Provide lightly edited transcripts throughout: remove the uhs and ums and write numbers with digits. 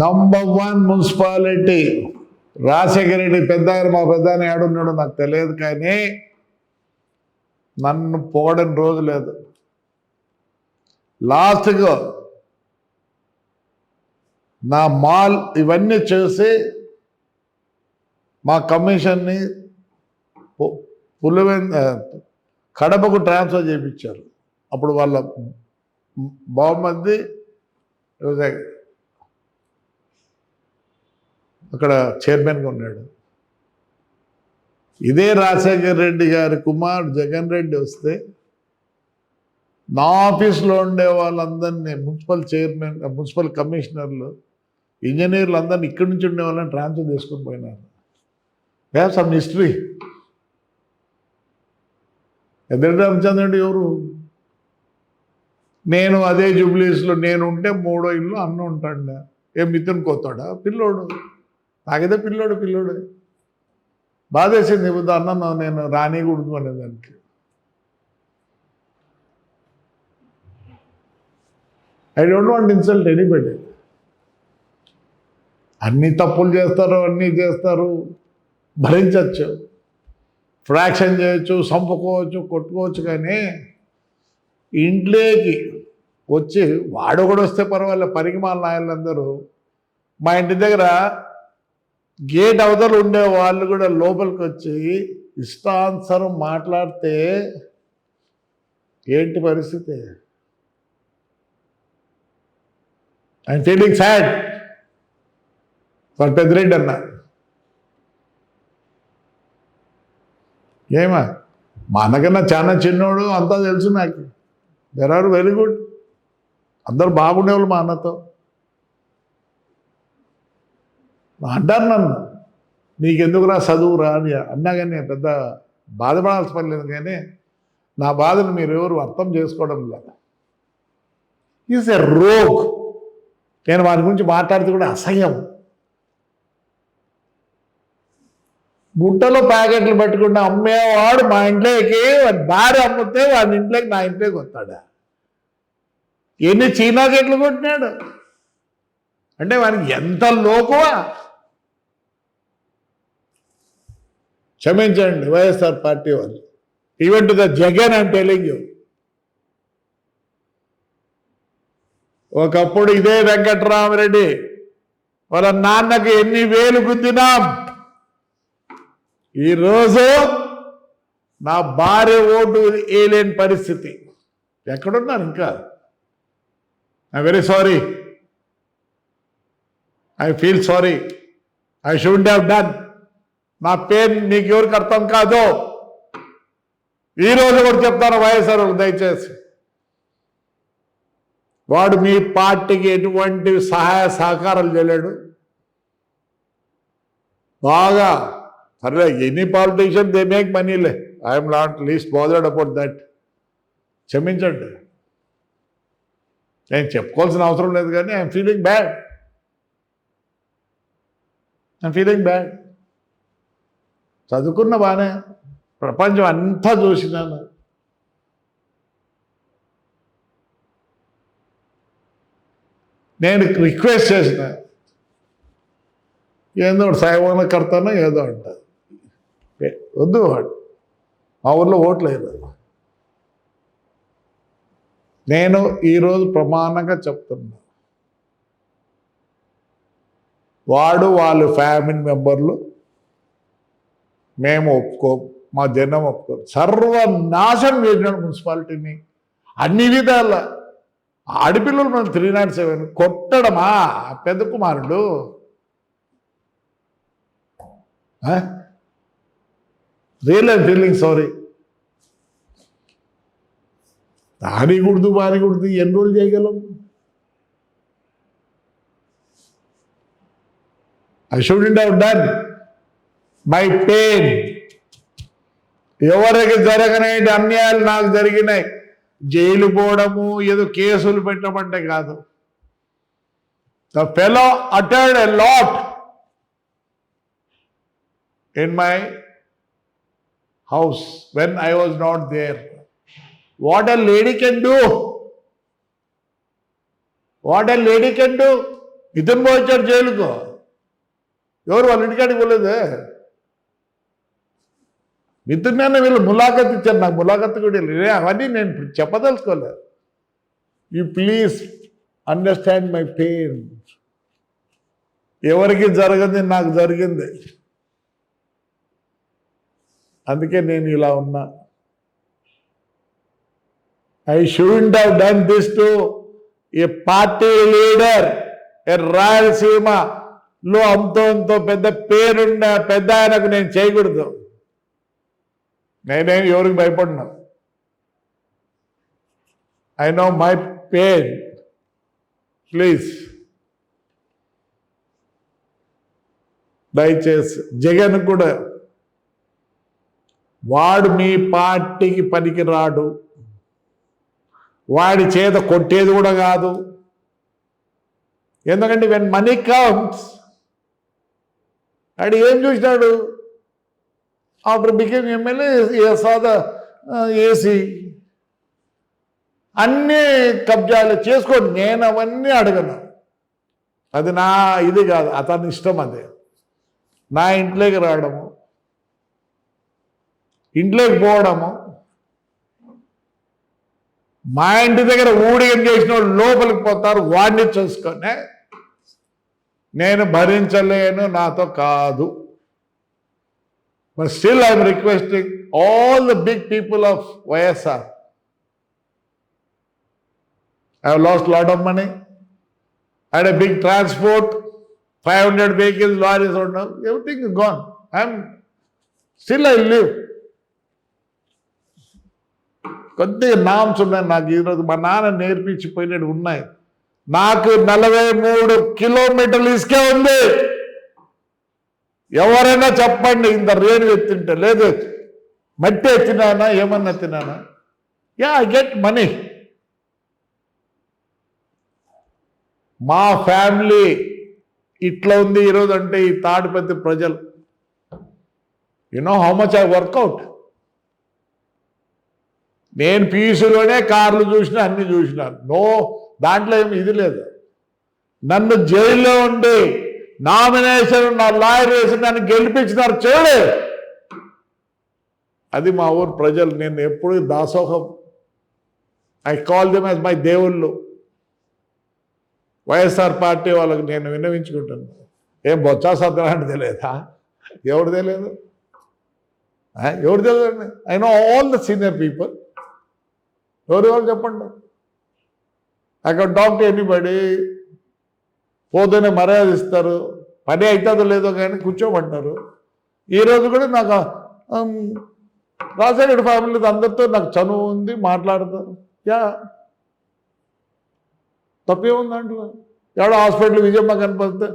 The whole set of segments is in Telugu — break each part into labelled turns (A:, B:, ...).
A: నంబర్ 1 మున్సిపాలిటీ రాజశేఖర రెడ్డి పెద్ద మా పెద్ద ఏడున్నాడో నాకు తెలియదు, కానీ నన్ను పోవడం రోజు లేదు. లాస్ట్గా నా మాల్ ఇవన్నీ చూసి మా కమిషన్ని కడపకు ట్రాన్స్ఫర్ చేయించారు. అప్పుడు వాళ్ళ బహుమతి అక్కడ చైర్మన్గా ఉన్నాడు. ఇదే రాజశేఖర రెడ్డి గారి కుమారుడు జగన్ రెడ్డి వస్తే నా ఆఫీస్లో ఉండే వాళ్ళందరినీ మున్సిపల్ కమిషనర్లు, ఇంజనీర్లు అందరినీ ఇక్కడి నుంచి ఉండే వాళ్ళని ట్రాన్స్ఫర్ చేసుకొని పోయినారు. Have some history. ఎదురు రామచంద్రుడు ఎవరు? నేను అదే జూబ్లీస్లో నేను ఉంటే 3వ ఇల్లు అన్న ఉంటాడు. మిథున్ కోతాడా పిల్లోడు? నాకైతే పిల్లోడు బాధేసింది. ఇప్పుడు అన్న నేను రానికూడదు అనేదానికి. I don't want insult anybody. అన్ని తప్పులు చేస్తారు, అన్నీ చేస్తారు, భరించవచ్చు, ఫ్రాక్షన్ చేయొచ్చు, చంపుకోవచ్చు, కొట్టుకోవచ్చు, కానీ ఇంట్లోకి వచ్చి వాడు కూడా వస్తే పర్వాలేదు. పరిగమాల నాయలందరూ మా ఇంటి దగ్గర గేట్ అవతలు ఉండే వాళ్ళు కూడా లోపలికి వచ్చి ఇష్టానుసారం మాట్లాడితే ఏంటి పరిస్థితి? I'm feeling sad for Peddireddy అన్న. ఏమా మా అన్నకన్నా చాలా చిన్నోడు, అంతా తెలుసు నాకు. దెర్ ఆర్ వెరీ గుడ్, అందరూ బాగుండేవాళ్ళు మా అన్నతో. అంటారు నన్ను, నీకెందుకురా చదువురా అని అన్నా, కానీ పెద్ద బాధపడాల్సిన పని లేదు. కానీ నా బాధను మీరు ఎవరు అర్థం చేసుకోవడం లేదు. Is a rogue. నేను వారి గురించి మాట్లాడితే కూడా అసహ్యం. గుట్టలో ప్యాకెట్లు పెట్టుకుంటే అమ్మేవాడు మా ఇంట్లోకి భార్య అమ్మితే వాడి ఇంట్లోకి నా ఇంట్లోకి వస్తాడా? ఎన్ని చీనా గెట్లు కొట్టినాడు అంటే వానికి ఎంత లోకువా! క్షమించండి వైఎస్ఆర్ పార్టీ వాళ్ళు. Even to the Jagan I'm telling you. ఒకప్పుడు ఇదే వెంకట్రామరెడ్డి వాళ్ళ నాన్నకి ఎన్ని వేలు గుద్దినాం. ఈరోజు నా భార్య ఓటు వేయలేని పరిస్థితి. ఎక్కడున్నారు ఇంకా? I'm very sorry. I feel sorry. I should have done. నా పెయిన్ మీకు ఎవరికి అర్థం కాదు. ఈరోజు కూడా చెప్తాను వైఎస్ఆర్ దయచేసి, వాడు మీ పార్టీకి ఎటువంటి సహాయ సహకారాలు చేయలేడు. బాగా సరే, ఎనీ పాలిటీషియన్ దే మేక్ మనీలే. I'm not least bothered about that. క్షమించండి, నేను చెప్పుకోవాల్సిన అవసరం లేదు, కానీ ఐఎమ్ ఫీలింగ్ బ్యాడ్. చదువుకున్న బాగానే, ప్రపంచం అంతా చూసినాను. నేను రిక్వెస్ట్ చేసిన, ఏందో సాయమాన కడతానో ఏదో అంటారు. వద్దు, వాడు మా ఊళ్ళో ఓట్లు లేదు. నేను ఈరోజు ప్రమాణంగా చెప్తున్నా, వాడు వాళ్ళ ఫ్యామిలీ మెంబర్లు మేము మా జనం ఒప్పుకోరు. సర్వనాశనం చేసినాడు మున్సిపాలిటీని అన్ని విధాల. ఆడపిల్లలు మనం 307 కొట్టడమా పెద్ద కుమారుడు? Real I'm feeling sorry. వారి కుడుతూ ఎన్ని రోజులు చేయగలం? I shouldn't have done my pain. ఎవరికి జరగనేటి అన్యాయాలు నాకు జరిగినాయి. జైలు పోవడము, ఏదో కేసులు పెట్టమంటే కాదు. The fellow uttered a lot in my house when I was not there. What a lady can do. Mithun పోయించాడు జైలుకు, ఎవరు వాళ్ళ ఇంటికాడికి పోలేదే. మిథున్నే వీళ్ళు ములాఖత్ ఇచ్చారు, నాకు ములాఖత్ కూడా వెళ్ళి అవన్నీ నేను చెప్పదలుచుకోలేదు. You please understand my pain. ఎవరికి జరగదు, నాకు జరిగింది. అందుకే నేను ఇలా ఉన్నా. I shouldn't have done this to a party leader, a రాయలసీమలో అంతో పెద్ద పేరున్న పెద్ద ఆయనకు నేను చేయకూడదు. నేనేం ఎవరికి భయపడినా. I know my pain. Please దయచేసి జగన్ కూడా, వాడు మీ పార్టీకి పనికి రాడు, వాడి చేత కొట్టేది కూడా కాదు. ఎందుకంటే వెన్ మనీ కమ్స్, వాడు ఏం చూసినాడు? ఆఫ్టర్ బికేమ్ ఎమ్మెల్యే సాద ఏసీ అన్నీ కబ్జాలు చేసుకోండి, నేను అవన్నీ అడగను. అది నా ఇది కాదు, అతని ఇష్టం. అదే నా ఇంట్లోకి రావడము, ఇంట్లోకి పోవడము, మా ఇంటి దగ్గర ఊడిగం చేసిన వాళ్ళు లోపలికి పోతారు, వాడిని చూసుకొని నేను భరించలేను, నాతో కాదు. But still I'm requesting all the big people of YSR. I have lost a lot of money. I had a big transport, 500 vehicles, lorries, everything is gone. Still I live. కొద్దిగా నామ్స్ ఉన్నాయి నాకు. ఈరోజు మా నాన్న నేర్పించిపోయినట్టు ఉన్నాయి. నాకు 43 కిలోమీటర్లు ఇసుకే ఉంది. ఎవరైనా చెప్పండి, ఇంత రేణు ఎత్తింటే. లేదు, మట్టి ఎత్తినానా, ఏమన్నా ఎత్తినానా? Yeah, I get money. మా ఫ్యామిలీ ఇట్లా ఉంది ఈరోజు అంటే ఈ తాడిపత్రి ప్రజలు. You know how much I workout. నేను పీసులోనే కార్లు చూసినా, అన్ని చూసినాను. దాంట్లో ఏమి ఇది లేదు. నన్ను జైల్లో ఉండి నామినేషన్ నా లాయర్ వేసి నన్ను గెలిపించినారు చూడు. అది మా ఊరు ప్రజలు. నేను ఎప్పుడు దాసోహం. I call them as my దేవుళ్ళు. వైఎస్ఆర్ పార్టీ వాళ్ళకి నేను విన్నవించుకుంటాను. ఏం బొత్స సత్యనారాయణ తెలియదా? ఎవరు తెలియదు? ఎవరు తెలియదండి? I know all the senior people. ఎవరు చెప్పండి. I can talk to anybody. పోతేనే మర్యాద ఇస్తారు, పని అవుతుందో లేదో కానీ కూర్చోమంటారు. ఈరోజు కూడా నాకు రాజశేఖర్ ఫ్యామిలీ అందరితో నాకు చనువు ఉంది, మాట్లాడతారు. యా, తప్పేముంది దాంట్లో? ఎవడో హాస్పిటల్ విజయమ్మ కనిపిస్తే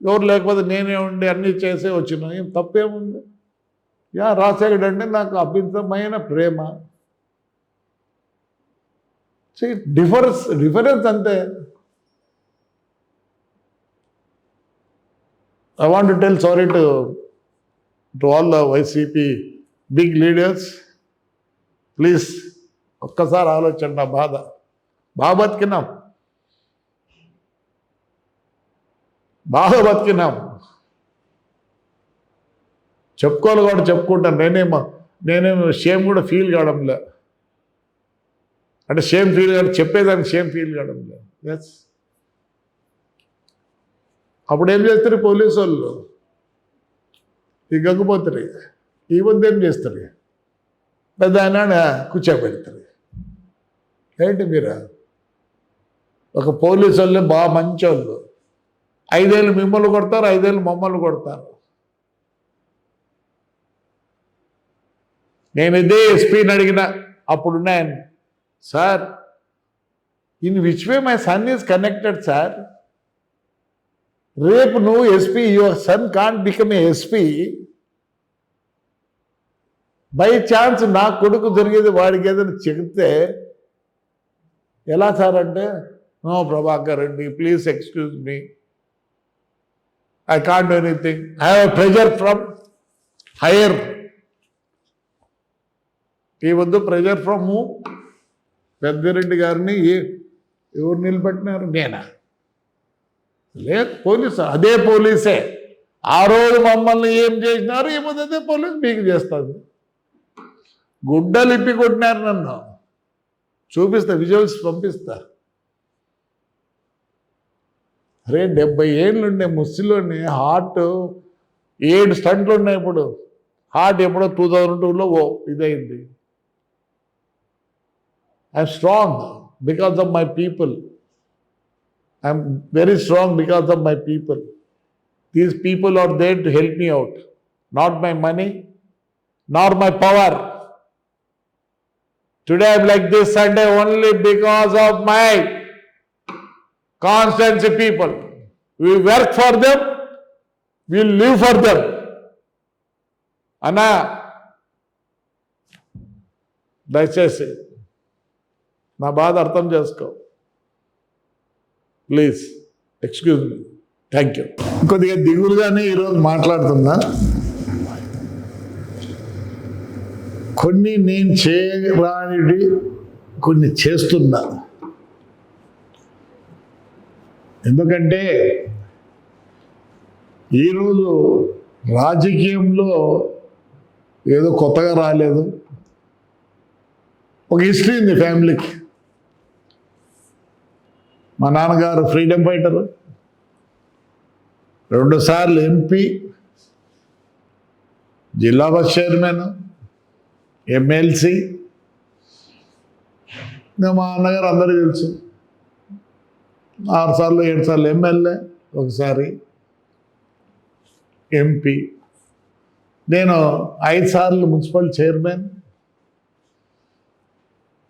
A: ఎవరు లేకపోతే నేనే ఉండి అన్నీ చేసే వచ్చినా, ఏం తప్పేముంది? యా, రాజశేఖర్ అంటే నాకు అభితమైన ప్రేమ. డిఫరెన్స్ అంతే. I want to tell sorry to all the YCP big leaders. Please, ఒక్కసారి ఆలోచన. నా బాధ బాగా బతికినాం, చెప్పుకోవాలి కూడా చెప్పుకుంటాను. నేనేమో షేమ్ కూడా ఫీల్ కావడంలే. అంటే షేమ్ ఫీల్ కాదు, చెప్పేదానికి షేమ్ ఫీల్ కావడంలే. ఎస్, అప్పుడు ఏం చేస్తారు పోలీసు వాళ్ళు? ఈ గంగిపోతారు. ఈ వద్ద ఏం చేస్తారు? పెద్ద ఆయన కూర్చోబెడతారు. ఏంటి మీరు? ఒక పోలీసు వాళ్ళు బాగా మంచి వాళ్ళు. 5 ఏళ్ళు మిమ్మల్ని కొడతారు, 5 ఏళ్ళు మమ్మల్ని కొడతారు. నేను ఇదే ఎస్పీని అడిగిన అప్పుడున్నాయని, sir in which way my son is connected sir? రేపు నువ్వు SP, your son can't become a SP. By chance నా కొడుకు జరిగేది వాడికి ఏదైనా చెబితే ఎలా సార్ అంటే, no Prabhakar Reddy, please excuse me, I can't do anything, I have pressure from higher. ఈ వద్దు ప్రెజర్ ఫ్రమ్ పెద్దిరెడ్డి గారిని ఎవరు నిలబెట్టినారు? నేనా? లేదు పోలీసు, అదే పోలీసే ఆ రోజు మమ్మల్ని ఏం చేసినారు, ఏమో అదే పోలీసు మీకు చేస్తుంది. గుడ్డలిప్పి కొట్టినారు నన్ను, చూపిస్తా, విజువల్స్ పంపిస్తా. అరే 70 ఏళ్ళు ఉండే ముస్లింలోని హార్ట్ 7 స్టంట్లు ఉన్నాయి. ఇప్పుడు హార్ట్ ఎప్పుడో 2002లో ఇదైంది. I'm strong because of my people. I'm very strong because of my people. These people are there to help me out, not my money not my power. Today I'm like this Sunday only because of my constancy people. We work for them, we live for them. అన్నా దయచేసి నా బాధ అర్థం చేసుకో, please excuse me. Thank you. కొద్దిగా దిగులుగానే ఈరోజు మాట్లాడుతున్నా. కొన్ని నేను చేయరానివి కొన్ని చేస్తున్నా. ఎందుకంటే ఈరోజు రాజకీయంలో ఏదో కొత్తగా రాలేదు, ఒక హిస్టరీ ఉంది ఫ్యామిలీకి. మా నాన్నగారు ఫ్రీడమ్ ఫైటరు, 2 సార్లు ఎంపీ, జిల్లా బస్ చైర్మన్, ఎమ్మెల్సీ. ఇంకా మా అన్నగారు అందరికీ తెలుసు, 6 సార్లు 7 సార్లు ఎమ్మెల్యే, ఒకసారి ఎంపీ. నేను 5 సార్లు మున్సిపల్ చైర్మన్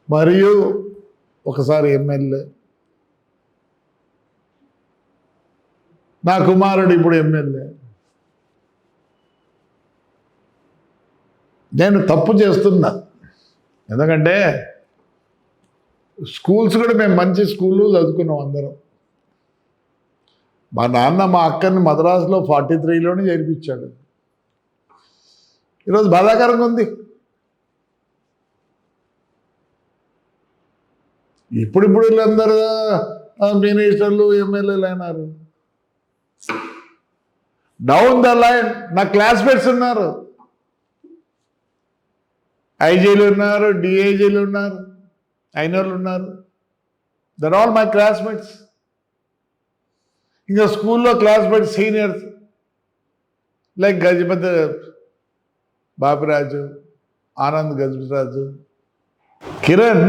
A: మరియు ఒకసారి ఎమ్మెల్యే. నా కుమారుడు ఇప్పుడు ఎమ్మెల్యే. నేను తప్పు చేస్తున్నా, ఎందుకంటే స్కూల్స్ కూడా మేము మంచి స్కూళ్ళు చదువుకున్నాం అందరం. మా నాన్న మా అక్కని మద్రాసులో 43లోనే చేర్పించాడు. ఈరోజు బాధాకరంగా ఉంది. ఇప్పుడు వీళ్ళందరూ మినిస్టర్లు ఎమ్మెల్యేలు అయినారు. డౌన్ ద లైన్ నా క్లాస్మేట్స్ ఉన్నారు, ఐజీలు ఉన్నారు, డిఐజీలు ఉన్నారు, అయినోళ్ళు ఉన్నారు. They're all my classmates. ఇంకా స్కూల్లో classmates seniors like Gajapati Bapiraju, Anand Gajapatiraju, Kiran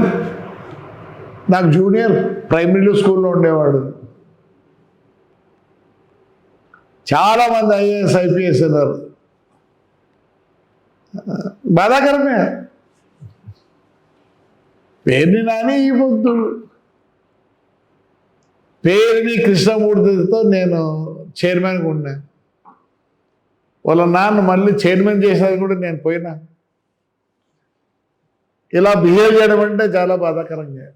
A: నాకు జూనియర్ ప్రైమరీలో స్కూల్లో ఉండేవాడు. చాలామంది ఐఏఎస్ ఐపీఎస్ ఉన్నారు. బాధాకరమే. పేరుని నాని ఈ పొద్దు పేరుని కృష్ణమూర్తితో నేను చైర్మన్గా ఉన్నా. వాళ్ళ నాన్న మళ్ళీ చైర్మన్ చేసేది కూడా నేను పోయినా. ఇలా బిహేవ్ చేయడం అంటే చాలా బాధాకరంగా.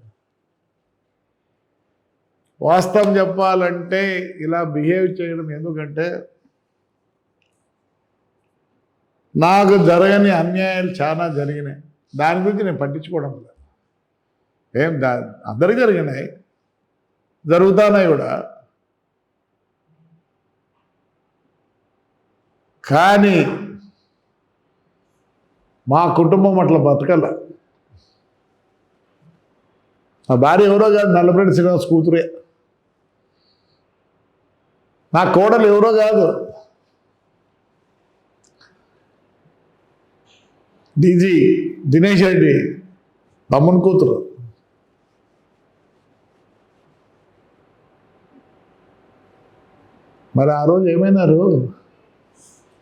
A: వాస్తవం చెప్పాలంటే ఇలా బిహేవ్ చేయడం ఎందుకంటే నాకు జరగని అన్యాయాలు చాలా జరిగినాయి. దాని గురించి నేను పట్టించుకోవడం లేదు. అందరికీ జరిగినాయి, జరుగుతున్నాయి కూడా. కానీ మా కుటుంబం అట్లా బతకల. మా భార్య ఎవరో కాదు, నల్లబెట్టి శ్రీనివాస్ కూతురే. నా కోడలు ఎవరో కాదు, డీజీ దినేష్ రెడ్డి తమ్ముని కూతురు. మరి ఆ రోజు ఏమైనారు?